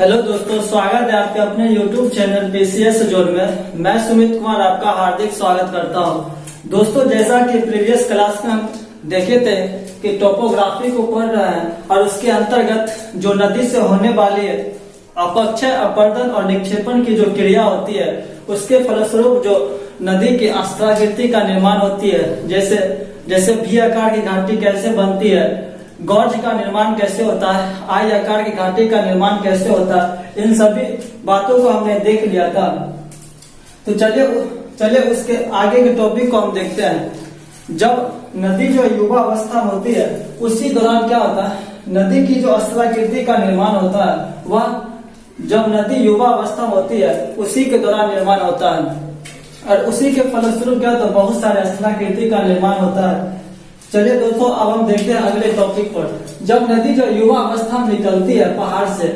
Hello दोस्तों, स्वागत है आपके अपने YouTube चैनल पीसीएस जोन में। मैं सुमित कुमार आपका हार्दिक स्वागत करता हूं। दोस्तों, जैसा कि प्रीवियस क्लास में हम देखे थे कि टोपोग्राफी को पढ़ रहे हैं और उसके अंतर्गत जो नदी से होने वाली अपक्षय, अपर्दन और निक्षेपण की जो क्रिया होती है उसके फलस्वरूप जो नदी की स्थलाकृति का निर्माण होती है, जैसे भी आकार की घाटी कैसे बनती है, गॉर्ज का निर्माण कैसे होता है, आई आकार की घाटी का निर्माण कैसे होता है, इन सभी बातों को हमने देख लिया था। तो चलिए उसके आगे के टॉपिक को हम देखते हैं। जब नदी जो युवा अवस्था में होती है उसी दौरान क्या होता है, नदी की जो स्थलाकृति का निर्माण होता है वह जब नदी युवा अवस्था में होती है उसी के दौरान निर्माण होता है और उसी के फलस्वरूप क्या होता है, बहुत सारे स्थलाकृति का निर्माण होता है। चलिए दोस्तों, अब हम देखते हैं अगले टॉपिक पर। जब नदी जो युवा अवस्था में निकलती है पहाड़ से,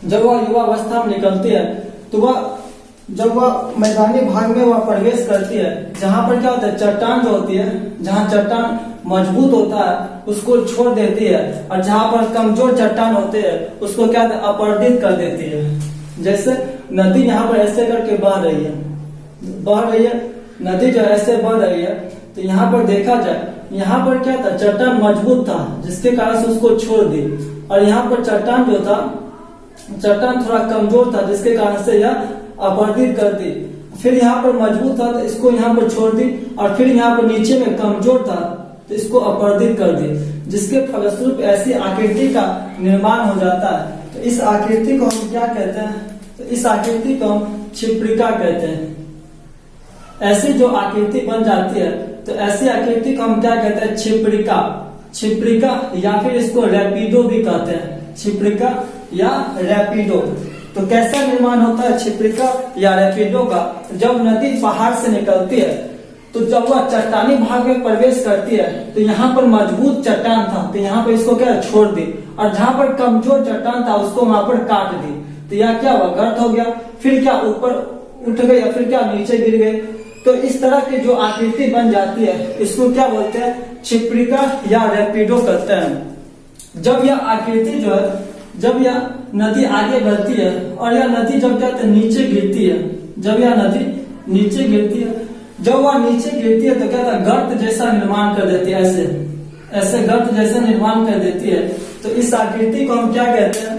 जब वह युवा अवस्था में निकलती है तो जब वह मैदानी भाग में वह प्रवेश करती है, जहां पर क्या होता है, चट्टान जो होती है, जहां चट्टान मजबूत होता है उसको छोड़ देती है और जहां पर कमजोर चट्टान होते हैं उसको क्या अपर्दित कर देती है। जैसे नदी यहाँ पर ऐसे करके बह रही है, नदी जो ऐसे बह रही है, तो यहाँ पर देखा जाए, यहाँ पर क्या था, चट्टान मजबूत था जिसके कारण से उसको छोड़ दी, और यहाँ पर चट्टान जो था, चट्टान थोड़ा कमजोर था जिसके कारण से यह अपर्दित कर दी। फिर यहाँ पर मजबूत था तो इसको यहाँ पर छोड़ दी, और फिर यहाँ पर नीचे में कमजोर था तो इसको अपर्दित कर दी, जिसके फलस्वरूप ऐसी आकृति का निर्माण हो जाता है। तो इस आकृति को हम क्या कहते हैं, तो इस आकृति को हम क्षिप्रिका कहते हैं। ऐसी जो आकृति बन जाती है तो ऐसी आकृति को हम क्या कहते हैं, क्षिप्रिका या फिर इसको रैपिडो भी कहते हैं, क्षिप्रिका या रैपिडो। तो कैसा निर्माण होता है क्षिप्रिका या रैपिडो का, जब नदी पहाड़ से निकलती है तो जब वह चट्टानी भाग में प्रवेश करती है तो यहाँ पर मजबूत चट्टान था तो यहाँ पर इसको क्या छोड़ दी, और जहाँ पर कमजोर चट्टान था उसको वहां पर काट दी, तो यह क्या हुआ, गर्त हो गया। फिर क्या ऊपर उठ गई या फिर क्या नीचे गिर गए। तो इस तरह की जो आकृति बन जाती है इसको क्या बोलते हैं, क्षिप्रिका या रैपिडो कहते हैं। जब यह आकृति जो है, जब यह नदी आगे बढ़ती है और यह नदी जब क्या नीचे गिरती है, जब यह नदी नीचे गिरती है, जब वह नीचे गिरती है तो क्या था, गर्त जैसा निर्माण कर देती है, ऐसे गर्त जैसा निर्माण कर देती है। तो इस आकृति को हम क्या कहते हैं,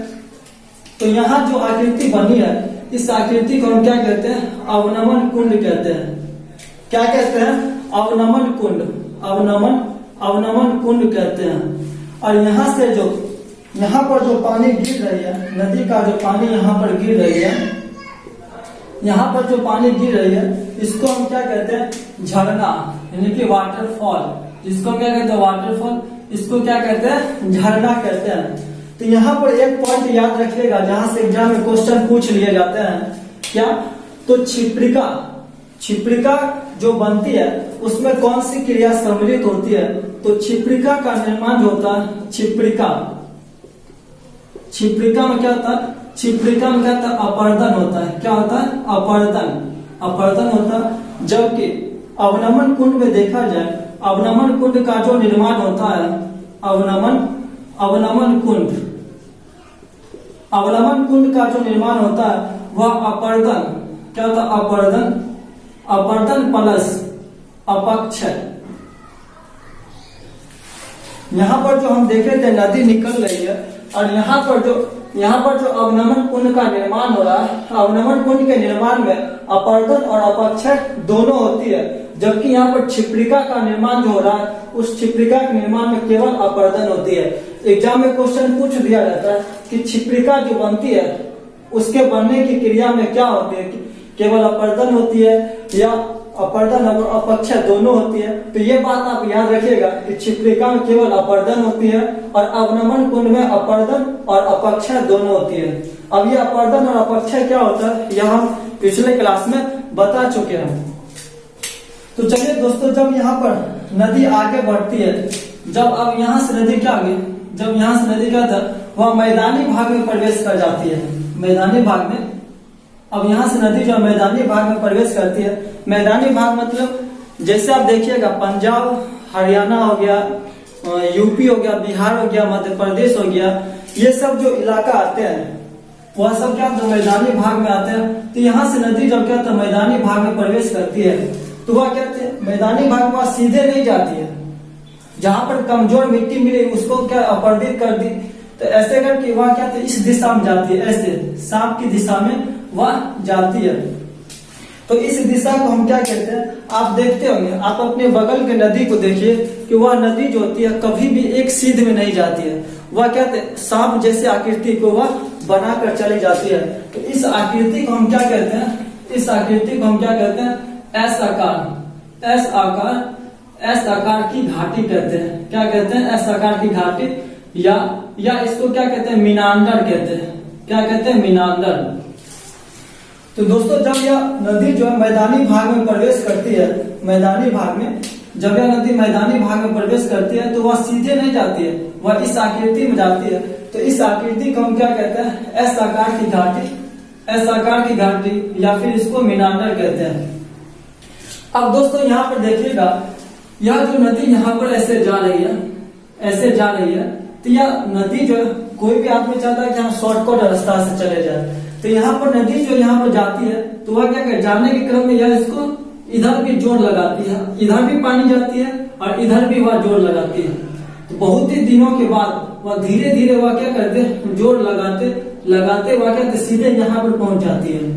तो यहाँ जो आकृति बनी है इस आकृति को हम क्या कहते हैं, अवनमन कुंड कहते हैं। क्या कहते हैं, अवनमन कुंड, अवनमन कुंड कहते हैं। और यहाँ से जो, यहाँ पर जो पानी गिर रही है, नदी का जो पानी यहाँ पर गिर रही है, यहाँ पर जो पानी गिर रही है इसको हम क्या कहते हैं, झरना यानी कि वाटरफॉल, जिसको क्या कहते हैं, वाटरफॉल, इसको क्या कहते हैं, झरना कहते हैं। तो यहाँ पर एक पॉइंट याद रखिएगा जहां से एग्जाम में क्वेश्चन पूछ लिए जाते हैं, क्या, तो क्षिप्रिका जो बनती है उसमें कौन सी क्रिया सम्मिलित होती है, तो क्षिप्रिका का निर्माण जो होता है, क्षिप्रिका में क्या होता है, क्षिप्रिका में क्या होता है, अपर्दन होता है। क्या होता है, अपर्दन होता है। जबकि अवनमन कुंड में देखा जाए, अवनमन कुंड का जो निर्माण होता है, अवनमन कुंड का जो निर्माण होता है वह अपर्दन, क्या होता है, अपर्दन प्लस अपक्षय। यहाँ पर जो हम देख रहे थे नदी निकल रही है और यहाँ पर जो अवनमन कुंड का निर्माण हो रहा है, अवनमन कुंड के निर्माण में अपर्दन और अपक्षय दोनों होती है, जबकि यहाँ पर क्षिप्रिका का निर्माण जो हो रहा है उस क्षिप्रिका के निर्माण में केवल अपर्दन होती है। एग्जाम में क्वेश्चन पूछ दिया जाता है कि क्षिप्रिका जो बनती है उसके बनने की क्रिया में क्या होती है, केवल अपर्दन होती है या अपर्दन और अपक्षय दोनों होती है। तो ये बात आप याद रखिएगा कि क्षिप्रिका में केवल अपर्दन होती है और अवनमन कुंड में अपर्दन और अपक्षय दोनों होती है। अब ये अपर्दन और अपक्षय क्या होता है यह हम पिछले क्लास में बता चुके हैं। तो चलिए दोस्तों, जब यहाँ पर नदी आगे बढ़ती है, जब अब यहाँ से नदी क्या आगे, जब यहाँ से नदी क्या था, वह मैदानी भाग में प्रवेश कर जाती है, मैदानी भाग में। अब यहाँ से नदी जो मैदानी भाग में प्रवेश करती है, मैदानी भाग मतलब जैसे आप देखिएगा पंजाब, हरियाणा हो गया, यूपी हो गया, बिहार हो गया, मध्य प्रदेश हो गया, ये सब जो इलाका आते हैं वह सब क्या होता है मैदानी भाग में आते हैं। तो यहाँ से नदी जब क्या होता है मैदानी भाग में प्रवेश करती है तो वह क्या होती है मैदानी भाग में वह सीधे नहीं जाती है, जहां पर कमजोर मिट्टी मिली उसको क्या अपर्दित कर दी, तो ऐसे करके वह क्या इस दिशा में जाती है, ऐसे सांप की दिशा में वह जाती है। तो इस दिशा को हम क्या कहते हैं, आप देखते होंगे, आप अपने बगल के नदी को देखिए कि वह नदी जो होती है कभी भी एक सीध में नहीं जाती है, वह क्या सांप जैसे आकृति को वह बनाकर चली जाती है। तो इस आकृति को हम क्या कहते हैं, इस आकृति को हम क्या कहते हैं एस आकार, एस आकार की घाटी कहते हैं। क्या कहते हैं एस आकार की घाटी, या इसको क्या कहते हैं मीनांडर कहते हैं। क्या कहते हैं मीनांडर। तो दोस्तों जब यह नदी जो है मैदानी भाग में प्रवेश करती है, मैदानी भाग में जब यह नदी मैदानी भाग में प्रवेश करती है तो वह सीधे नहीं जाती है, वह इस आकृति में जाती है। तो इस आकृति को हम क्या कहते हैं एस आकार की घाटी, एस आकार की घाटी या फिर इसको मीनांडर कहते हैं। अब दोस्तों यहाँ पर देखिएगा, यह जो नदी यहाँ पर ऐसे जा रही है, ऐसे जा रही है, तो यह नदी जो कोई भी आदमी चाहता है कि हम शॉर्टकट रास्ता से चले जाए, तो यहाँ पर नदी जो यहाँ पर जाती है तो वह क्या करे जाने के क्रम में यह इसको इधर भी जोर लगाती है, इधर भी पानी जाती है और इधर भी वह जोर लगाती है। तो बहुत ही दिनों के बाद वह धीरे धीरे वह क्या करते जोर लगाते लगाते वह क्या सीधे यहाँ पर पहुंच जाती है।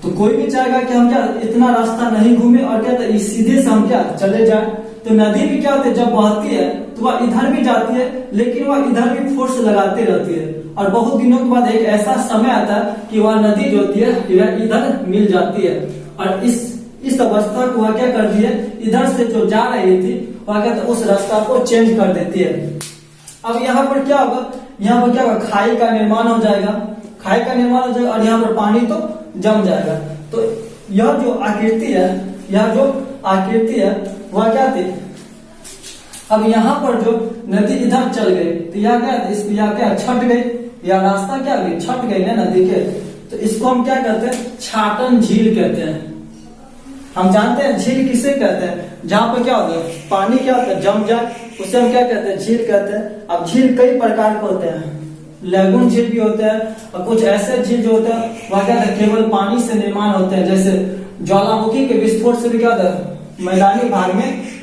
तो कोई भी चाहेगा कि हम क्या इतना रास्ता नहीं घूमे और क्या सीधे से हम क्या चले जाए। तो नदी भी क्या होती है जब बहती है तो वह इधर भी जाती है लेकिन वह इधर भी फोर्स लगाते रहती है, और बहुत दिनों के बाद एक ऐसा समय आता है कि वह नदी जो होती है वह इधर मिल जाती है, और इस अवस्था को वह क्या करती है इधर से जो जा रही थी वह क्या उस रास्ता को चेंज कर देती है। अब यहाँ पर क्या होगा, यहाँ पर क्या होगा खाई का निर्माण हो जाएगा, खाई का निर्माण हो जाएगा और यहाँ पर पानी तो जम जाएगा। तो यह जो आकृति है, यह जो आकृति है वह क्या थी, अब यहाँ पर जो नदी इधर चल गई तो यह क्या यह क्या छट गई, यह रास्ता क्या गई छट गई ना नदी के। तो इसको हम क्या कहते हैं छाटन झील कहते हैं। हम जानते हैं झील किसे कहते हैं, जहाँ पर क्या होता है पानी क्या होता है जम जाए उसे हम क्या कहते हैं झील कहते हैं। अब झील कई प्रकार के होते हैं, लैगून झील भी होते हैं और कुछ ऐसे झील जो होते हैं वह क्या है केवल पानी से निर्माण होते हैं, जैसे ज्वालामुखी के विस्फोट से भी क्या होता है मैदानी भाग में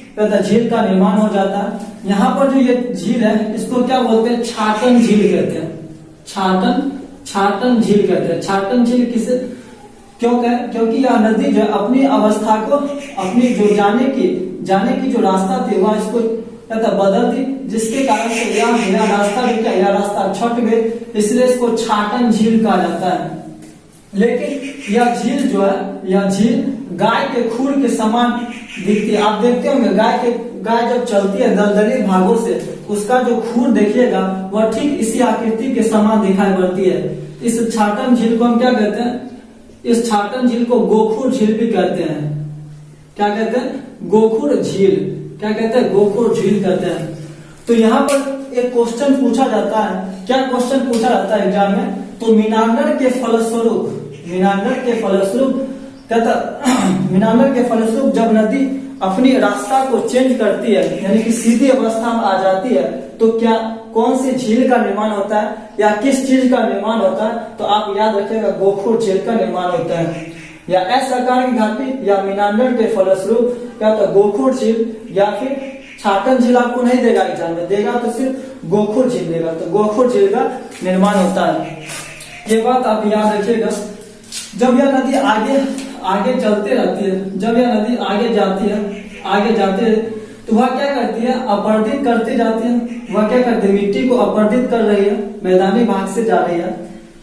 झील का निर्माण हो जाता है। यहाँ पर जो ये झील है इसको क्या बोलते हैं छाटन झील कहते हैं, छाटन झील कहते हैं। छाटन झील किसे क्यों कहें, क्योंकि यह नदी जो अपनी अवस्था को अपनी जो जाने की जो रास्ता थी वह इसको बदल दी, जिसके कारण से यह रास्ता भी क्या यह रास्ता छट गए, इसलिए इसको छाटन झील कहा जाता है। लेकिन यह झील जो है यह झील गाय के खुर के समान दिखती है। आप देखते होंगे गाय जब चलती है दलदली भागों से उसका जो खुर देखिएगा वह ठीक इसी आकृति के समान दिखाई पड़ती है। इस छाटन झील को हम क्या कहते हैं, इस छाटन झील को गोखुर झील भी कहते हैं। क्या कहते हैं गोखुर झील, क्या कहते हैं गोखुर झील कहते हैं। तो यहाँ पर एक क्वेश्चन पूछा जाता है, क्या क्वेश्चन पूछा जाता है एग्जाम में, तो मीनांडर के फलस्वरूप मीनांडर के फलस्वरूप जब नदी अपनी रास्ता को चेंज करती है यानी कि सीधी अवस्था में आ जाती है तो क्या कौन सी झील का निर्माण होता है या किस चीज का निर्माण होता है, तो आप याद रखिएगा गोखुर झील का निर्माण होता है। या एस आकार की घाटी या मीनांडर के फलस्वरूप क्या होता है गोखुर झील, या फिर छाटन झील आपको नहीं देगा एग्जाम में, देगा तो सिर्फ गोखुर झील देगा। तो गोखुर झील का निर्माण होता है, ये बात आप याद रखिएगा। जब यह नदी आगे चलते रहती है, जब यह नदी आगे जाती है तो वह क्या करती है अपर्दित करती जाती है, वह क्या करती है मिट्टी को अपर्दित कर रही है, मैदानी भाग से जा रही है।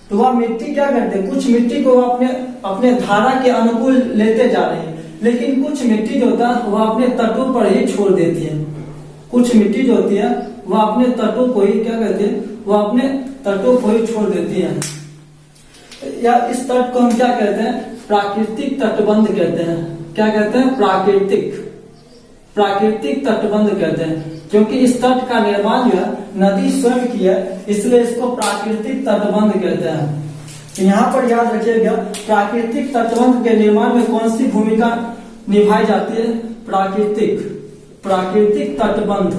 तो वह मिट्टी क्या करते हैं, कुछ मिट्टी को अपने धारा के अनुकूल लेते जा रही है, लेकिन कुछ मिट्टी जो होता है वह अपने तटों पर ही छोड़ देती है। कुछ मिट्टी जो होती है वह अपने तटों को ही क्या कहते हैं वह अपने तटों को ही छोड़ देती है। या इस तट को हम क्या कहते हैं प्राकृतिक तटबंध कहते हैं। क्या कहते हैं प्राकृतिक तटबंध कहते हैं, क्योंकि इस तट का निर्माण जो है नदी स्वयं की है, इसलिए इसको प्राकृतिक तटबंध कहते हैं। यहाँ पर याद रखिएगा प्राकृतिक तटबंध के निर्माण में कौन सी भूमिका निभाई जाती है, प्राकृतिक तटबंध।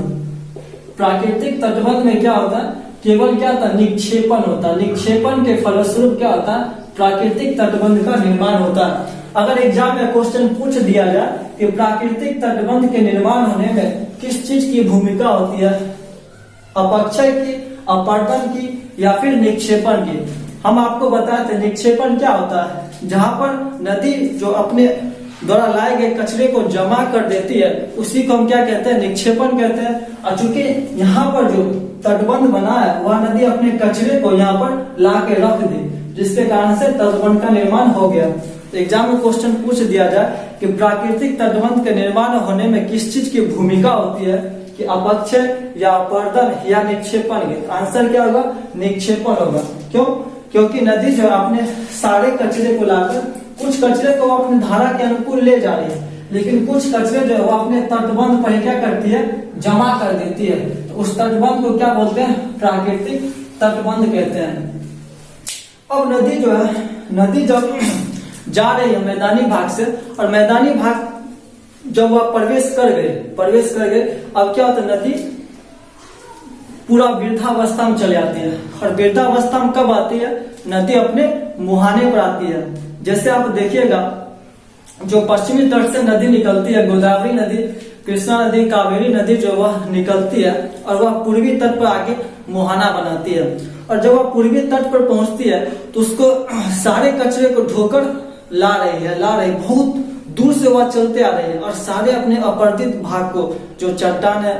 प्राकृतिक तटबंध में क्या होता है केवल क्या होता है, निक्षेपण होता है। निक्षेपण के फलस्वरूप क्या होता है, प्राकृतिक तटबंध का निर्माण होता है। अगर एग्जाम में क्वेश्चन पूछ दिया जाए कि प्राकृतिक तटबंध के निर्माण होने में किस चीज की भूमिका होती है, अपक्षय की, अपरदन की या फिर निक्षेपण की, हम आपको बताते हैं निक्षेपण क्या होता है, जहां पर नदी जो अपने द्वारा लाए गए कचरे को जमा कर देती है उसी को हम क्या कहते हैं, निक्षेपण कहते हैं। और चूंकि यहाँ पर जो तटबंध बना है वह नदी अपने कचरे को यहाँ पर ला के रख दी, जिसके कारण से तटबंध का निर्माण हो गया। तो एग्जाम में क्वेश्चन पूछ दिया जाए कि प्राकृतिक तटबंध के निर्माण होने में किस चीज की भूमिका होती है, कि अपक्षय या अपरदन या निक्षेपण की, आंसर क्या होगा, निक्षेपण होगा। क्यों? क्योंकि नदी जो है अपने सारे कचरे को लाकर, कुछ कचरे को अपने धारा के अनुकूल ले जा रही है, लेकिन कुछ कचरे जो है वो अपने तटबंध पर क्या करती है, जमा कर देती है। तो उस तटबंध को क्या बोलते हैं, प्राकृतिक तटबंध कहते हैं। अब नदी जो है, नदी जब जा रही है मैदानी भाग से, और मैदानी भाग जब वह प्रवेश कर गए, अब क्या होता है, नदी पूरा वृद्धावस्था में चले आती है। और वृद्धावस्था में कब आती है, नदी अपने मुहाने पर आती है। जैसे आप देखिएगा जो पश्चिमी तट से नदी निकलती है, गोदावरी नदी, कृष्णा नदी, कावेरी नदी जो वह निकलती है और वह पूर्वी तट पर आके मुहाना बनाती है। और जब वह पूर्वी तट पर पहुंचती है तो उसको सारे कचरे को ढोकर ला रही बहुत दूर से वह चलते आ रही है, और सारे अपने अपरदित भाग को, जो चट्टान है,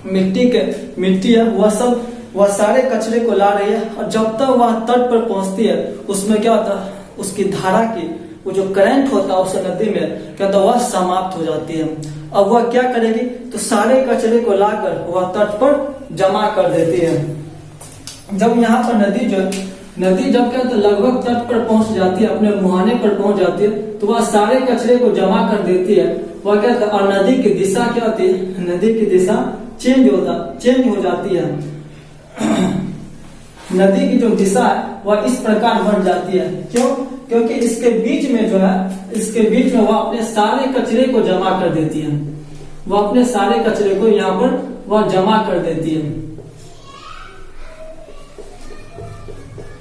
मिट्टी है, वह सारे कचरे को ला रही है। और जब तक वह तट पर पहुंचती है उसमें क्या होता है, उसकी धारा की वो जो करंट होता है उस नदी में क्या होता है, वह समाप्त हो जाती है। अब वह क्या करेगी, तो सारे कचरे को लाकर वह तट पर जमा कर देती है। जब यहाँ पर नदी जब क्या होता है, लगभग तट पर पहुंच जाती है, अपने मुहाने पर पहुंच जाती है, तो वह सारे कचरे को जमा कर देती है। वह क्या होता है, और नदी की दिशा क्या होती है, नदी की दिशा चेंज हो जाती है। नदी की जो दिशा है वह इस प्रकार बढ़ जाती है। क्यों? क्योंकि इसके बीच में वह अपने सारे कचरे को जमा कर देती है। वह अपने सारे कचरे को यहाँ पर वह जमा कर देती है।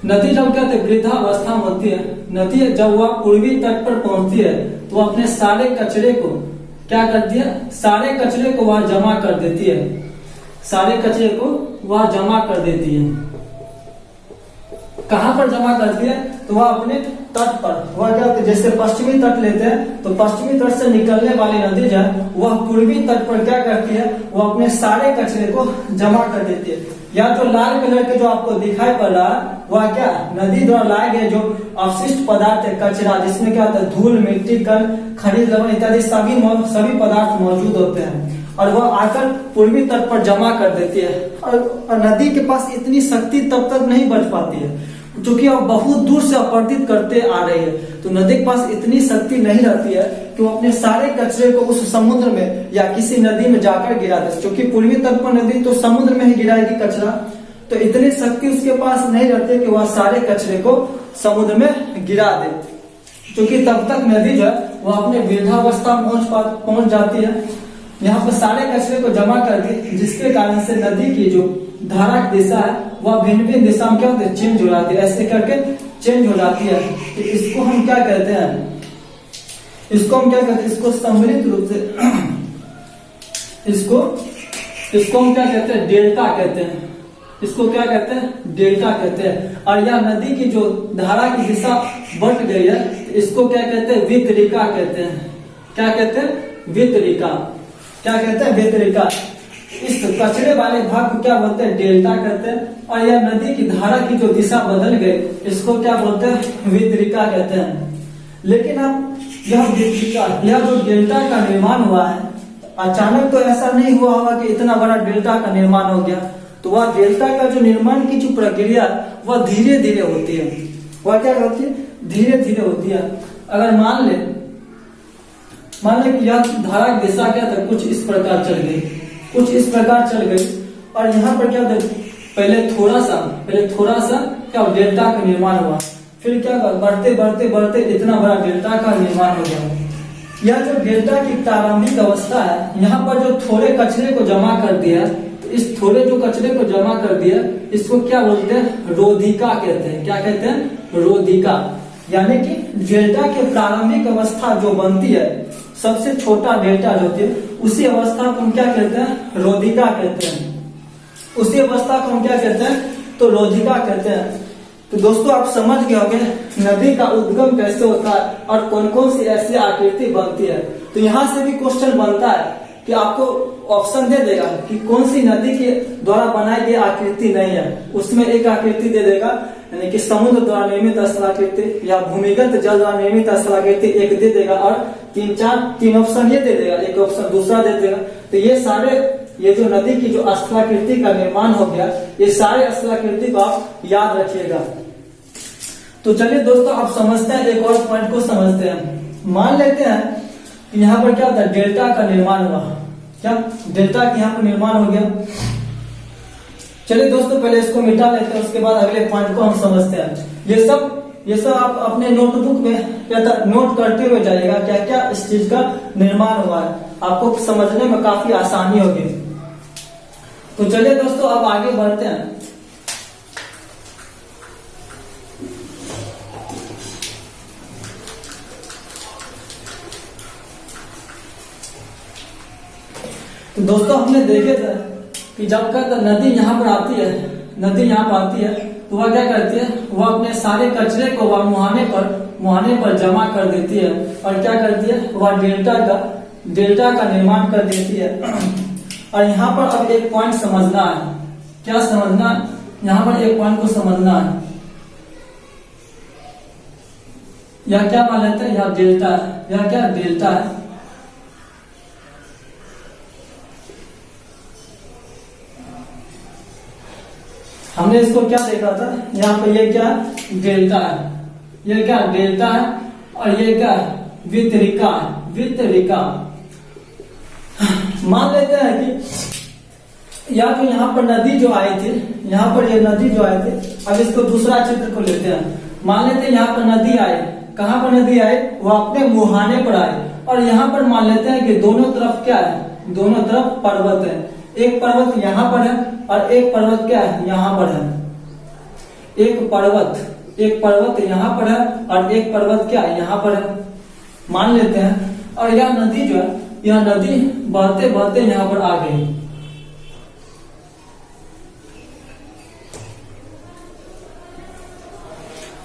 नदी जब क्या होती है, वृद्धावस्था में होती है, नदी जब वह पूर्वी तट पर पहुंचती है तो वह अपने सारे कचरे को क्या करती है, सारे कचरे को वह जमा कर देती है, सारे कचरे को वह जमा कर देती है। कहां पर जमा करती है, तो वह अपने तट पर, वह क्या होती है, जैसे पश्चिमी तट लेते हैं तो पश्चिमी तट से निकलने वाली नदी जो है वह पूर्वी तट पर क्या करती है, वह अपने सारे कचरे को जमा कर देती है। या तो लाल कलर के जो आपको दिखाई पड़ रहा है वह क्या, नदी द्वारा लाए गए जो अवशिष्ट पदार्थ है, कचरा, जिसमें क्या होता है, धूल, मिट्टी, कण, खनिज लवण इत्यादि सभी पदार्थ मौजूद होते हैं, और वह आकर पूर्वी तट पर जमा कर देती है। और नदी के पास इतनी शक्ति तब तक नहीं बच पाती है, क्योंकि अब बहुत दूर से अपरदित करते आ रही है, तो नदी के पास इतनी शक्ति नहीं रहती है कि वो अपने सारे कचरे को उस समुद्र में या किसी नदी में जाकर गिरा दे। क्योंकि पूर्वी तट पर नदी तो समुद्र में ही गिराएगी कचरा, तो इतनी शक्ति उसके पास नहीं रहती है कि वह सारे कचरे को समुद्र में गिरा दे। क्योंकि तब तक नदी जो है वह अपने वृद्धावस्था पहुंच जाती है, यहाँ पर सारे कचरे को जमा करके, जिसके कारण से नदी की जो धारा की दिशा है वह भिन्न भिन्न दिशा में क्या होती है, चेंज हो जाती है, ऐसे करके चेंज हो जाती है। तो इसको हम क्या कहते हैं, इसको सम्मिलित रूप से इसको हम क्या कहते हैं, डेल्टा कहते हैं। इसको क्या कहते हैं, डेल्टा कहते हैं। और यह नदी की जो धारा की दिशा बट गई है इसको क्या कहते हैं, वितरिका कहते हैं। क्या कहते हैं, वितरिका। क्या कहते हैं, वितरिका। इस कचरे वाले भाग को क्या बोलते हैं, डेल्टा कहते हैं। और यह नदी की धारा की जो दिशा बदल गई इसको क्या बोलते हैं, वितरिका कहते हैं। लेकिन अब यह जो डेल्टा का निर्माण हुआ है, अचानक तो ऐसा नहीं हुआ होगा कि इतना बड़ा डेल्टा का निर्माण हो गया। तो वह डेल्टा का जो निर्माण की जो प्रक्रिया वह धीरे धीरे होती है। वह क्या होती है, धीरे धीरे होती है। अगर मान ले कि यह धारा की दिशा क्या था, कुछ इस प्रकार चल गई, और यहाँ पर क्या था, पहले थोड़ा सा क्या डेल्टा का निर्माण हुआ, फिर क्या बढ़ते इतना बड़ा डेल्टा का निर्माण हो गया। यह जो डेल्टा की प्रारंभिक अवस्था है, यहाँ पर जो थोड़े कचरे को जमा कर दिया इस थोड़े जो कचरे को जमा कर दिया, इसको क्या बोलते हैं? रोधिका कहते हैं। क्या कहते हैं? रोधिका। यानी कि डेल्टा के प्रारंभिक अवस्था जो बनती है, सबसे छोटा डेल्टा जो होती है, उसी अवस्था को हम क्या कहते हैं? रोधिका कहते हैं। उसी अवस्था को हम क्या कहते हैं? तो रोधिका कहते हैं। तो दोस्तों आप समझ गए होंगे नदी का उद्गम कैसे होता है और कौन कौन सी ऐसी आकृति बनती है। तो यहाँ से भी क्वेश्चन बनता है कि आपको ऑप्शन दे देगा कि कौन सी नदी के द्वारा बनाई गई आकृति नहीं है। उसमें एक आकृति दे देगा, यानी कि समुद्र द्वारा निर्मित स्थलाकृति या भूमिगत जल द्वारा निर्मित स्थलाकृति एक दे देगा, और तीन ऑप्शन ये दे देगा, एक ऑप्शन दूसरा दे देगा। तो ये जो नदी की जो स्थलाकृति का निर्माण हो गया, ये सारे स्थलाकृति को आप याद रखिएगा। तो चलिए दोस्तों आप समझते हैं, एक और पॉइंट को समझते हैं। मान लेते हैं कि यहाँ पर क्या होता है? डेल्टा का निर्माण हुआ। क्या डेल्टा का यहाँ पर निर्माण हो गया? चलिए दोस्तों पहले इसको मिटा लेते हैं, उसके बाद अगले पॉइंट को हम समझते हैं। ये सब आप अपने नोटबुक में नोट करते हुए जाइएगा, क्या क्या इस चीज का निर्माण हुआ है, आपको समझने में काफी आसानी होगी। तो चलिए दोस्तों अब आगे बढ़ते हैं। तो दोस्तों हमने देखे थे कि जब नदी यहाँ पर आती है, तो वह क्या करती है? वह अपने सारे कचरे को वह मुहाने पर जमा कर देती है, और क्या करती है? वह डेल्टा का निर्माण कर देती है। और यहाँ पर अब एक पॉइंट समझना है। क्या समझना है? यहाँ पर एक पॉइंट को समझना है। यह क्या मान लेते हैं? यह डेल्टा है। यह क्या? डेल्टा है। हमने इसको क्या देखा था? यहाँ पर ये क्या? डेल्टा है। ये क्या? डेल्टा है। और ये क्या? वितरिका। मान लेते हैं कि या तो यहाँ पर नदी जो आई थी, यहाँ पर ये नदी जो आए थे, अब इसको दूसरा चित्र को लेते हैं। मान लेते हैं यहाँ पर नदी आए। कहाँ पर नदी आए? वो अपने मुहाने पर आए। और यहाँ पर मान लेते हैं कि दोनों तरफ क्या है? दोनों तरफ पर्वत है। एक पर्वत यहाँ पर है और एक पर्वत क्या है? यहाँ पर है। एक पर्वत यहाँ पर है और एक पर्वत क्या है? यहाँ पर है, मान लेते हैं। और यह नदी जो है, यह नदी बहते बहते यहाँ पर आ गई।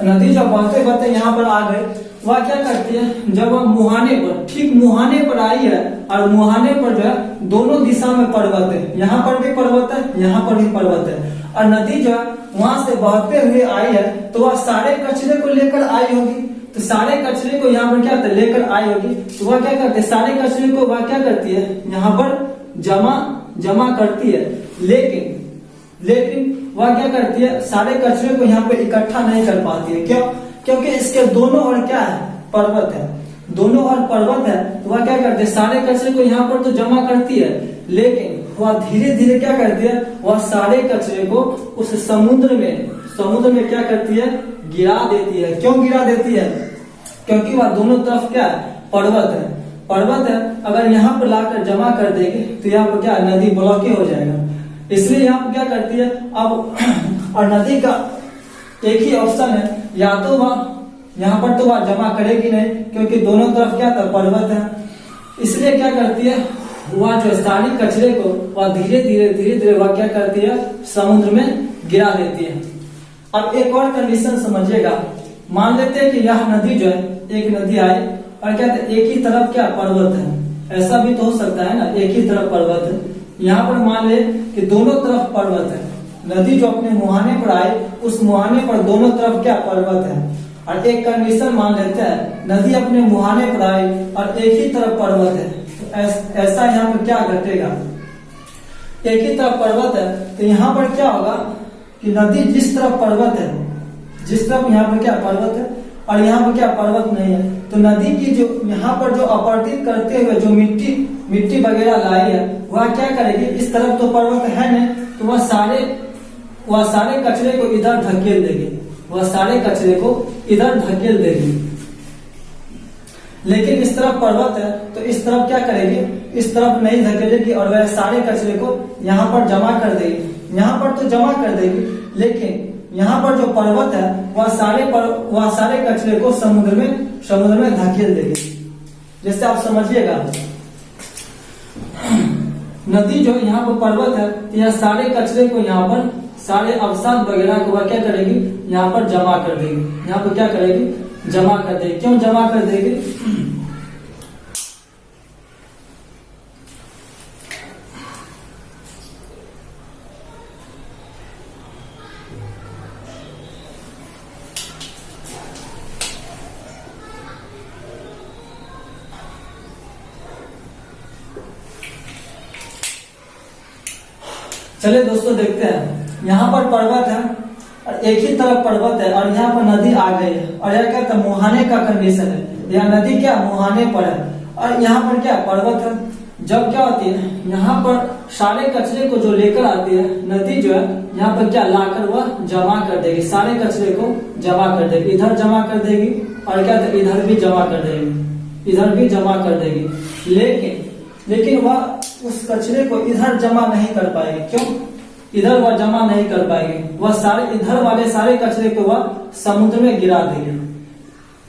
नदी जब बहते बहते यहाँ पर आ गए, वह क्या करती है? जब वह मुहाने पर, ठीक मुहाने पर आई है, और मुहाने पर जो है दोनों दिशा में पर्वत है, यहाँ पर भी पर्वत है, यहाँ पर भी पर्वत है। और नदी जो है वहां से बहते हुए आई है, तो वह सारे कचरे को लेकर आई होगी। तो सारे कचरे को यहाँ पर क्या लेकर आई होगी, तो वह क्या करती है? सारे कचरे को वह क्या करती है? यहाँ पर जमा करती है। लेकिन वह क्या करती है? सारे कचरे को यहाँ पे इकट्ठा नहीं कर पाती है। क्यों? क्योंकि इसके दोनों ओर क्या है? पर्वत है। दोनों ओर पर्वत है, तो वह क्या करती है? सारे कचरे को यहाँ पर तो जमा करती है, लेकिन वह धीरे धीरे क्या करती है? वह सारे कचरे को उस समुद्र में क्या करती है? गिरा देती है। क्यों गिरा देती है? क्योंकि वह दोनों तरफ क्या है? पर्वत है। अगर यहाँ पर लाकर जमा कर देगी तो यहाँ पर क्या? नदी ब्लॉक हो जाएगा। इसलिए यहाँ पर क्या करती है? अब और नदी का एक ही ऑप्शन है, या तो वह यहाँ पर तो वह जमा करेगी नहीं, क्योंकि दोनों तरफ क्या था? पर्वत है। इसलिए क्या करती है? वह जो सारी कचरे को वह धीरे धीरे वह क्या करती है? समुद्र में गिरा देती है। अब एक और कंडीशन समझिएगा। मान लेते हैं कि यह नदी जो है, एक नदी आई और क्या एक ही तरफ क्या? पर्वत है। ऐसा भी तो हो सकता है ना, एक ही तरफ पर्वत है। यहाँ पर मान ले कि दोनों तरफ पर्वत है। नदी जो अपने मुहाने पर आई, उस मुहाने पर दोनों तरफ क्या? पर्वत है। और एक कंडीशन मान लेते हैं, नदी अपने मुहाने पर आई और एक ही तरफ पर्वत है। तो ऐसा यहाँ पर क्या घटेगा? एक ही तरफ पर्वत है, तो यहाँ पर क्या होगा कि नदी जिस तरफ पर्वत है, जिस तरफ यहाँ पर क्या? पर्वत है, और यहाँ पर क्या? पर्वत नहीं है, तो नदी की जो यहाँ पर जो अपवर्तित करते हुए जो मिट्टी वगैरह लाई है, वह क्या करेगी? इस तरफ तो पर्वत है नहीं, तो वह सारे कचरे को इधर धकेल देगी। लेकिन इस तरफ पर्वत है तो इस तरफ क्या करेगी, इस तरफ नहीं धकेलेगी और वह सारे कचरे को यहाँ पर जमा कर देगी। यहाँ पर तो जमा कर देगी, लेकिन यहाँ पर जो पर्वत है वह सारे कचरे को समुद्र में धकेल देगी। जैसे आप समझिएगा, नदी जो यहाँ पर पर्वत है तो यह सारे कचरे को यहाँ पर सारे अवसाद वगैरह को वह क्या करेगी, यहाँ पर जमा कर देगी। यहाँ पर क्या करेगी, जमा कर देगी। क्यों जमा कर देगी, चलिए दोस्तों देखते हैं। यहाँ पर पर्वत है और एक ही तरफ पर्वत है और यहाँ पर नदी आ गई है और यह क्या था, मुहाने का कंडीशन है। यह नदी क्या मुहाने पर है और यहाँ पर क्या पर्वत है। जब क्या होती है, यहाँ पर सारे कचरे को जो लेकर आती है नदी जो है, यहाँ पर क्या लाकर वह जमा कर देगी, सारे कचरे को जमा कर देगी। इधर जमा कर देगी और क्या था, इधर भी जमा कर देगी, इधर भी जमा कर देगी। लेकिन वह उस कचरे को इधर जमा नहीं कर पाएगी। क्यों, इधर वह जमा नहीं कर पाएगी। वह सारे इधर वाले सारे कचरे को वह समुद्र में गिरा देगी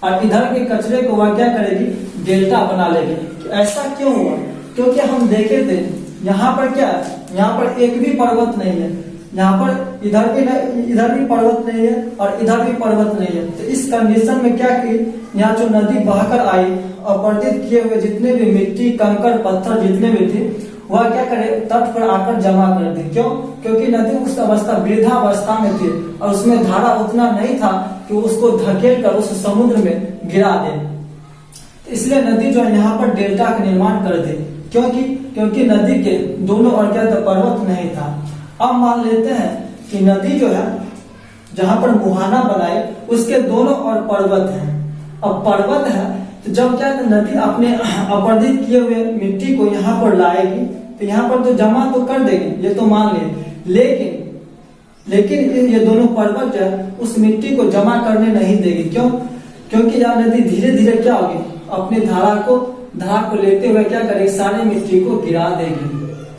और इधर के कचरे को वह क्या करेगी, डेल्टा बना लेगी। ऐसा क्यों हुआ, क्योंकि हम देखे थे यहाँ पर क्या है, यहाँ पर एक भी पर्वत नहीं है। यहाँ पर इधर भी पर्वत नहीं है और इधर भी पर्वत नहीं है। तो इस कंडीशन में क्या की, यहाँ जो नदी बहकर आई, अपरदित किए हुए जितने भी मिट्टी कंकड़ पत्थर जितने भी थे वह क्या करे, तट पर आकर जमा कर दी। क्यों, क्योंकि नदी उस अवस्था वृद्धावस्था में थी और उसमें धारा उतना नहीं था कि उसको धकेल कर उस समुद्र में गिरा दे। इसलिए नदी जो है यहाँ पर डेल्टा का निर्माण कर दी। क्योंकि नदी के दोनों ओर क्या था, पर्वत नहीं था। अब मान लेते हैं कि नदी जो है जहां पर मुहाना बनाए उसके दोनों ओर पर्वत है। अब पर्वत है तो जब क्या है, नदी अपने अपरदित किए हुए मिट्टी को यहाँ पर लाएगी तो यहाँ पर तो जमा तो कर देगी, ये तो मान ले। लेकिन ये दोनों पर्वत जो है उस मिट्टी को जमा करने नहीं देगी। क्यों, क्योंकि यह नदी धीरे धीरे क्या होगी, अपनी धारा को लेते हुए क्या करेगी, सारे मिट्टी को गिरा देगी।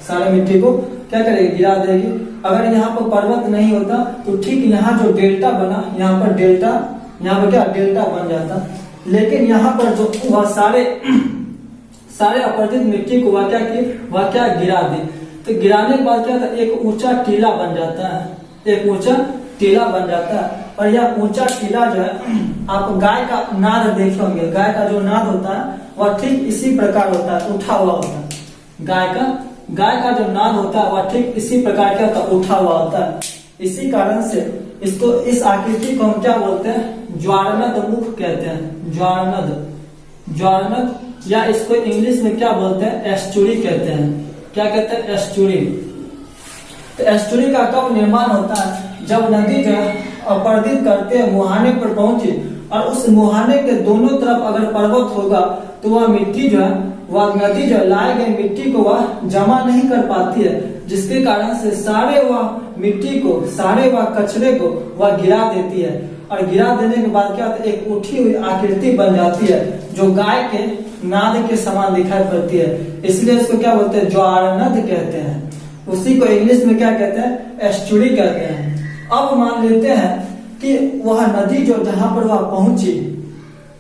सारे मिट्टी को क्या करेगी, गिरा देगी। अगर यहाँ पर पर्वत नहीं होता तो ठीक यहाँ जो डेल्टा बना, यहाँ पर क्या डेल्टा बन जाता। लेकिन यहाँ पर जो वह सारे अपरदित मिट्टी को वह क्या गिरा दी। तो गिराने के बाद क्या था, एक ऊंचा टीला बन जाता है, एक ऊंचा टीला बन जाता है। और यह ऊंचा टीला जो है, आप गाय का नाद देखे होंगे, गाय का जो नाद होता है वह ठीक इसी प्रकार होता है, उठा हुआ होता है। गाय का जो नाद होता है वह ठीक इसी प्रकार क्या होता है, उठा हुआ होता है। इसी कारण से इस आकृति को हम क्या बोलते हैं, ज्वारनद मुख कहते हैं। ज्वारनद या इसको इंग्लिश में क्या बोलते हैं, एस्चुरी कहते हैं। क्या कहते हैं, एस्चुरी। तो एस्चुरी का कब निर्माण होता है, जब नदी जो है अपरदित करते हैं मुहाने पर पहुंची और उस मुहाने के दोनों तरफ अगर पर्वत होगा तो वह मिट्टी जो है, वह नदी जो लाए गए मिट्टी को वह जमा नहीं कर पाती है, जिसके कारण से सारे वह मिट्टी को, सारे वह कचरे को वह गिरा देती है। और गिरा देने के बाद क्या होता है, एक उठी हुई आकृति बन जाती है जो गाय के नाद के समान दिखाई पड़ती है। इसलिए इसको क्या बोलते हैं, ज्वारनद कहते हैं। उसी को इंग्लिश में क्या कहते हैं, एस्चुरी कहते हैं। अब मान लेते हैं कि वह नदी जो जहां पर वह पहुंची,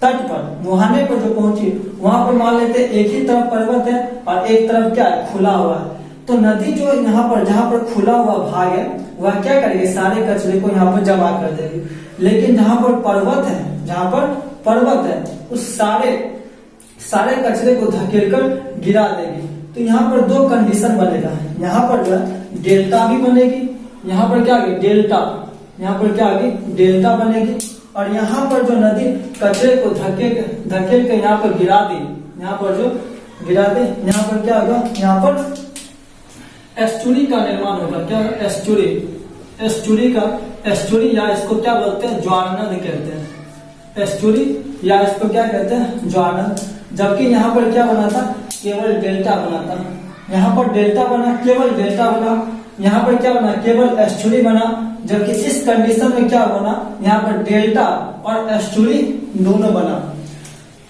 तट पर मुहाने पर जो पहुंची, वहां पर मान लेते हैं एक ही तरफ पर्वत है और एक तरफ क्या है, खुला हुआ है। तो नदी जो यहाँ पर जहां पर खुला हुआ भाग है वह क्या करेगी, सारे कचरे को यहाँ पर जमा कर देगी। लेकिन जहां पर पर्वत है उस सारे कचरे को धकेल कर गिरा देगी। तो यहाँ पर दो कंडीशन बनेगा, यहाँ पर जो है डेल्टा भी बनेगी, यहाँ पर क्या आगे डेल्टा, यहाँ पर क्या आगे डेल्टा बनेगी। और यहाँ पर जो नदी कचरे को धकेल के यहाँ पर गिरा दी, यहाँ पर जो गिरा दे, यहाँ पर क्या होगा, यहाँ पर एस्चुरी का निर्माण होगा। क्या एस्चुरी या इसको क्या बोलते हैं, ज्वारनद कहते हैं। एस्चुरी या इसको क्या कहते हैं, ज्वारनद। जबकि यहाँ पर क्या बना था, केवल डेल्टा बना था। यहाँ पर डेल्टा बना, केवल डेल्टा बना। यहाँ पर क्या बना, केवल एस्चुरी बना। जबकि इस कंडीशन में क्या बना, यहाँ पर डेल्टा और एस्चुरी दोनों बना।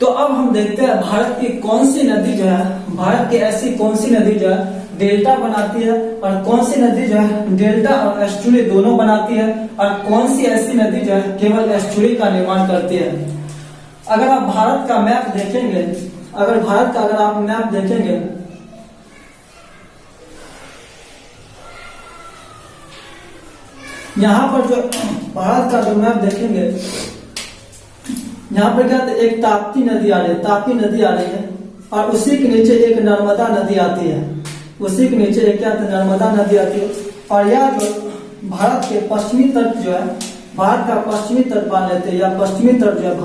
तो अब हम देखते हैं भारत की कौन सी नदी जो है, भारत की ऐसी कौन सी नदी जो है डेल्टा बनाती है, और कौन सी नदी जो है डेल्टा और एस्चुरी दोनों बनाती है, और कौन सी ऐसी नदी जो है केवल एस्चुरी का निर्माण करती है। अगर आप भारत का मैप देखेंगे, अगर आप मैप देखेंगे, यहाँ पर जो भारत का जो मैप देखेंगे, यहाँ पर क्या एक ताप्ती नदी आ रही है, और उसी के नीचे एक नर्मदा नदी आती है, उसी के नीचे एक क्या नर्मदा नदी आती है। और यह जो भारत के पश्चिमी तट जो है, भारत का पश्चिमी तट मान लेते हैं, या पश्चिमी तट जो है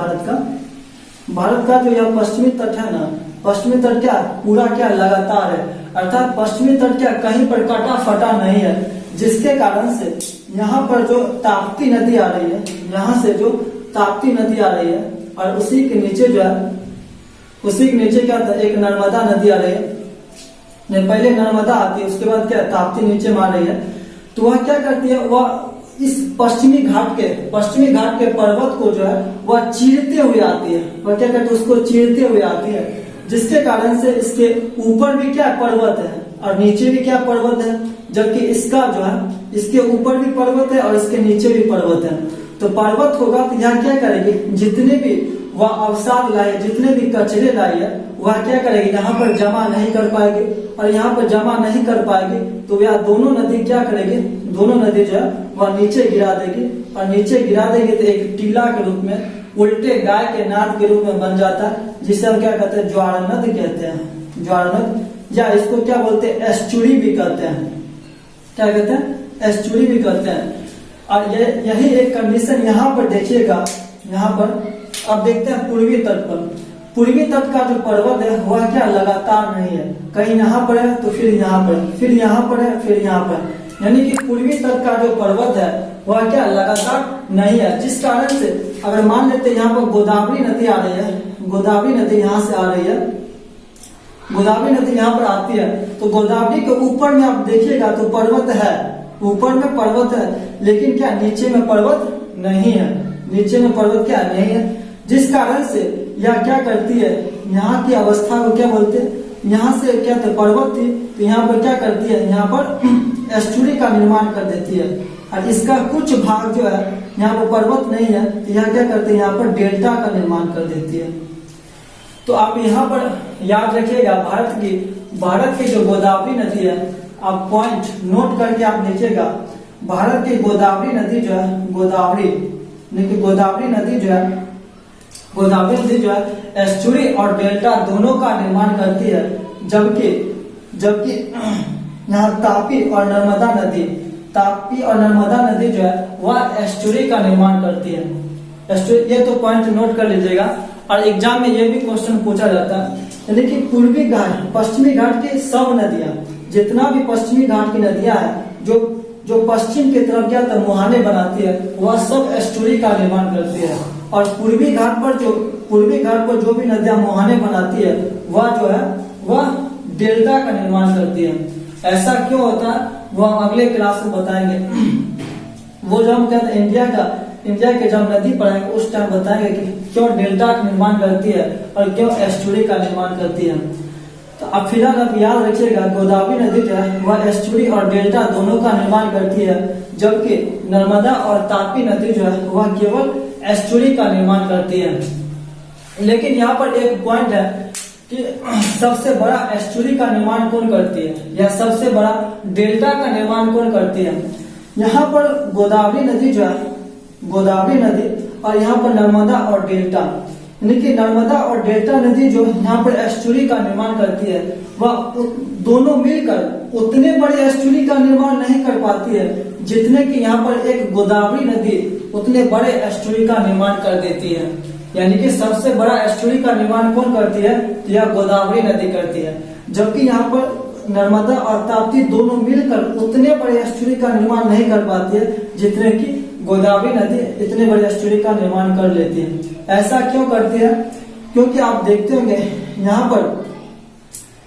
भारत का जो यह पश्चिमी तट है ना, पश्चिमी तट क्या पूरा क्या लगातार है, अर्थात पश्चिमी तट क्या कहीं पर कटा फटा नहीं है, जिसके कारण से यहाँ पर जो ताप्ती नदी आ रही है, यहाँ से जो ताप्ती नदी आ रही है, और उसी के नीचे जो है, उसी के नीचे क्या था एक नर्मदा नदी आ रही है। पहले नर्मदा आती है, उसके बाद क्या ताप्ती नीचे मार रही है। तो वह क्या करती है, वह इस पश्चिमी घाट के पर्वत को जो है वह चीरते हुए आती है, वह क्या करती है उसको चीरते हुए आती है, जिसके कारण से इसके ऊपर भी क्या पर्वत है और नीचे भी क्या पर्वत है, जबकि इसका जो है इसके ऊपर भी पर्वत है और इसके नीचे भी पर्वत है। तो पर्वत होगा तो यहाँ क्या करेगी, जितने भी वह अवसाद लाई, जितने भी कचरे लाई है, वह क्या करेगी यहाँ पर जमा नहीं कर पाएगी, और यहाँ पर जमा नहीं कर पाएगी तो यह दोनों नदी क्या करेगी, दोनों नदी जो है वह नीचे गिरा देगी, और नीचे गिरा देगी तो एक टीला के रूप में, उल्टे गाय के नाद के रूप में बन जाता है, जिसे हम क्या कहते हैं ज्वारनद कहते हैं, ज्वारनद, या इसको क्या बोलते हैं एस्चुरी भी कहते हैं, क्या कहते हैं एस्चुरी भी कहते हैं। और यही एक कंडीशन यहाँ पर देखिएगा, यहाँ पर अब देखते हैं पूर्वी तट पर, पूर्वी तट का जो पर्वत है वह क्या लगातार नहीं है, कहीं यहाँ पर है तो फिर यहाँ पर, फिर यहाँ पर है, फिर यहाँ पर, यानी कि पूर्वी तट का जो पर्वत है वह क्या लगातार नहीं है, जिस कारण से अगर मान लेते हैं यहाँ पर गोदावरी नदी आ रही है, गोदावरी नदी यहाँ से आ रही है, गोदावरी नदी यहाँ पर आती है, तो गोदावरी के ऊपर में आप देखिएगा तो पर्वत है, ऊपर में पर्वत है, लेकिन क्या नीचे में पर्वत नहीं है, नीचे में पर्वत क्या नहीं है, जिस कारण से यह क्या करती है, यहाँ की अवस्था को क्या बोलते हैं, यहाँ से क्या था पर्वत थी तो यहाँ पर क्या करती है, यहाँ पर एस्चुरी का निर्माण कर देती है, और इसका कुछ भाग जो है यहाँ पर पर्वत नहीं है तो यह क्या करते हैं, यहाँ पर डेल्टा का निर्माण कर देती है। तो आप यहाँ पर याद रखिएगा भारत की जो गोदावरी नदी है, आप पॉइंट नोट करके आप लिखिएगा, भारत की गोदावरी नदी जो है, गोदावरी नदी जो है एस्चुरी और डेल्टा दोनों का निर्माण करती है, जबकि यहाँ तापी और नर्मदा नदी जो है वह एस्चुरी का निर्माण करती है। एस्चुरी, ये तो पॉइंट नोट कर लीजिएगा, और एग्जाम में ये भी क्वेश्चन पूछा जाता है, यानी कि पूर्वी घाट पश्चिमी घाट की सब नदियां, जितना भी पश्चिमी घाट की नदियां हैं जो पश्चिम की तरफ क्या था मुहाने बनाती है, वह सब एस्चुरी का निर्माण करती है, और पूर्वी घाट पर जो भी नदियां मुहाने बनाती है वह जो है वह डेल्टा का निर्माण करती है। ऐसा क्यों होता है वो हम अगले क्लास में बताएंगे। वो जो हम कहते हैं इंडिया के जब नदी पढ़ाएंगे उस टाइम बताएंगे कि क्यों डेल्टा का निर्माण करती है और क्यों एस्चुरी का निर्माण करती है। तो अब फिलहाल आप याद रखिएगा, गोदावरी नदी जो है वह एस्चुरी और डेल्टा दोनों का निर्माण करती है, जबकि नर्मदा और तापी नदी जो है वह केवल एस्चुरी का निर्माण करती है। लेकिन यहाँ पर एक पॉइंट है कि सबसे बड़ा एस्चुरी का निर्माण कौन करती है, या सबसे बड़ा डेल्टा का निर्माण कौन करती है। यहाँ पर गोदावरी नदी जो है, गोदावरी नदी, और यहाँ पर नर्मदा और डेल्टा, यानी कि नर्मदा और डेल्टा नदी जो यहाँ पर एस्चुरी का निर्माण करती है, वह दोनों मिलकर उतने बड़े एस्चुरी का निर्माण नहीं कर पाती है जितने कि यहाँ पर एक गोदावरी नदी उतने बड़े एस्चुरी का निर्माण कर देती है। यानी कि सबसे बड़ा एस्चुरी का निर्माण कौन करती है, तो यह गोदावरी नदी करती है, जबकि यहाँ पर नर्मदा और ताप्ती दोनों मिलकर उतने बड़े एस्चुरी का निर्माण नहीं कर पाती है जितने कि गोदावरी नदी इतने बड़े एस्चुरी का निर्माण कर लेती है। ऐसा क्यों करती है, क्योंकि आप देखते होंगे यहाँ पर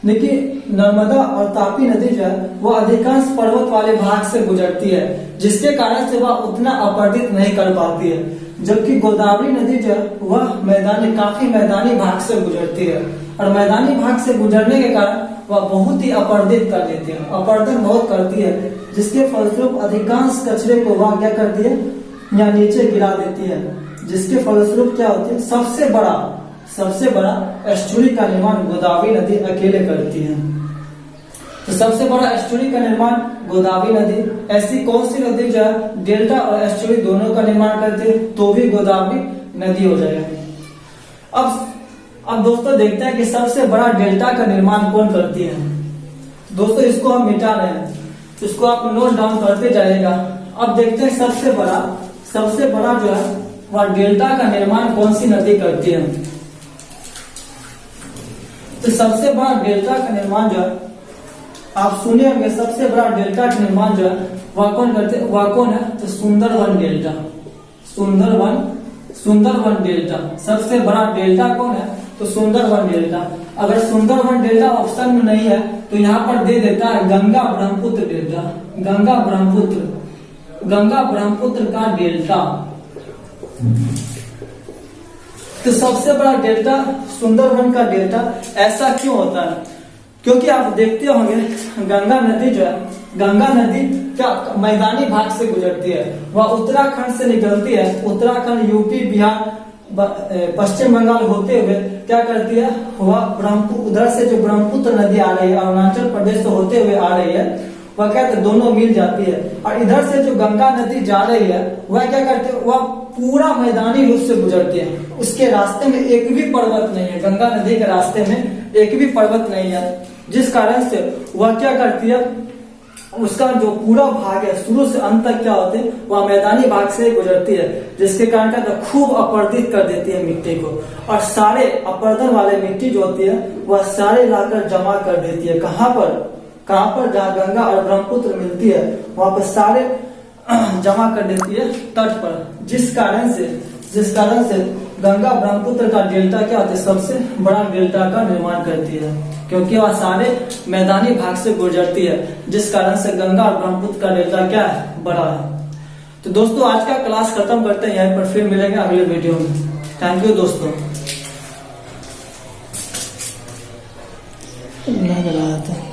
देखिए नर्मदा और तापी नदी जो है वह अधिकांश पर्वत वाले भाग से गुजरती है, जिसके कारण से वह उतना अपरदित नहीं कर पाती है। जबकि गोदावरी नदी जो है वह काफी मैदानी भाग से गुजरती है, और मैदानी भाग से गुजरने के कारण वह बहुत ही अपरदित कर देती है, अपरदन बहुत करती है, जिसके फलस्वरूप अधिकांश कचरे को वह क्या करती है या नीचे गिरा देती है, जिसके फलस्वरूप क्या होती है सबसे बड़ा एस्चुरी का निर्माण गोदावरी नदी अकेले करती है। तो सबसे बड़ा एस्चुरी का निर्माण गोदावरी नदी। ऐसी कौन सी नदी जो है डेल्टा और एस्चुरी दोनों का निर्माण करती है, तो भी गोदावरी नदी हो जाएगा। अब दोस्तों देखते हैं कि सबसे बड़ा डेल्टा का निर्माण कौन करती है। दोस्तों इसको हम मिटा रहे हैं, इसको आप नोट डाउन करते जाइएगा। अब देखते हैं सबसे बड़ा जो है वह डेल्टा का निर्माण कौन सी नदी करती है। तो सबसे बड़ा डेल्टा का निर्माण जो है आप सुने होंगे, सबसे बड़ा डेल्टा का निर्माण जो है वह कौन करते हैं, वह कौन है, तो सुंदरवन डेल्टा। सुंदरवन डेल्टा सबसे बड़ा डेल्टा कौन है, तो सुंदरवन डेल्टा। अगर सुंदरवन डेल्टा ऑप्शन में नहीं है तो यहाँ पर दे देता है गंगा ब्रह्मपुत्र डेल्टा। गंगा ब्रह्मपुत्र का डेल्टा। तो सबसे बड़ा डेल्टा सुंदरवन का डेल्टा। ऐसा क्यों होता है, क्योंकि आप देखते होंगे गंगा नदी जो है, गंगा नदी क्या मैदानी भाग से गुजरती है, वह उत्तराखंड से निकलती है। उत्तराखंड, यूपी, बिहार, पश्चिम बंगाल होते हुए क्या करती है, वह ब्रह्मपुत्र, उधर से जो ब्रह्मपुत्र नदी आ रही है अरुणाचल प्रदेश से होते हुए आ रही है, वह क्या कहते दोनों मिल जाती है। और इधर से जो गंगा नदी जा रही है वह क्या करती है, वह पूरा मैदानी रूप से गुजरती है। उसके रास्ते में एक भी पर्वत नहीं है, गंगा नदी के रास्ते में एक भी पर्वत नहीं है, जिस कारण से वह क्या करती है, उसका जो पूरा भाग है शुरू से अंत तक क्या होते हैं, वह मैदानी भाग से गुजरती है, जिसके कारण क्या खूब अपरदित कर देती है मिट्टी को। और सारे अपरदन वाले मिट्टी जो होती है वह सारे लाकर जमा कर देती है। कहाँ पर जहाँ गंगा और ब्रह्मपुत्र मिलती है वहां पर सारे जमा कर देती है तट पर, जिस कारण से गंगा ब्रह्मपुत्र का डेल्टा क्या होता है, सबसे बड़ा डेल्टा का निर्माण करती है, क्योंकि वह सारे मैदानी भाग से गुजरती है, जिस कारण से गंगा और ब्रह्मपुत्र का डेल्टा क्या है, बड़ा है। तो दोस्तों आज का क्लास खत्म करते हैं यहीं पर, फिर मिलेंगे अगले वीडियो में। थैंक यू दोस्तों। लग रहा था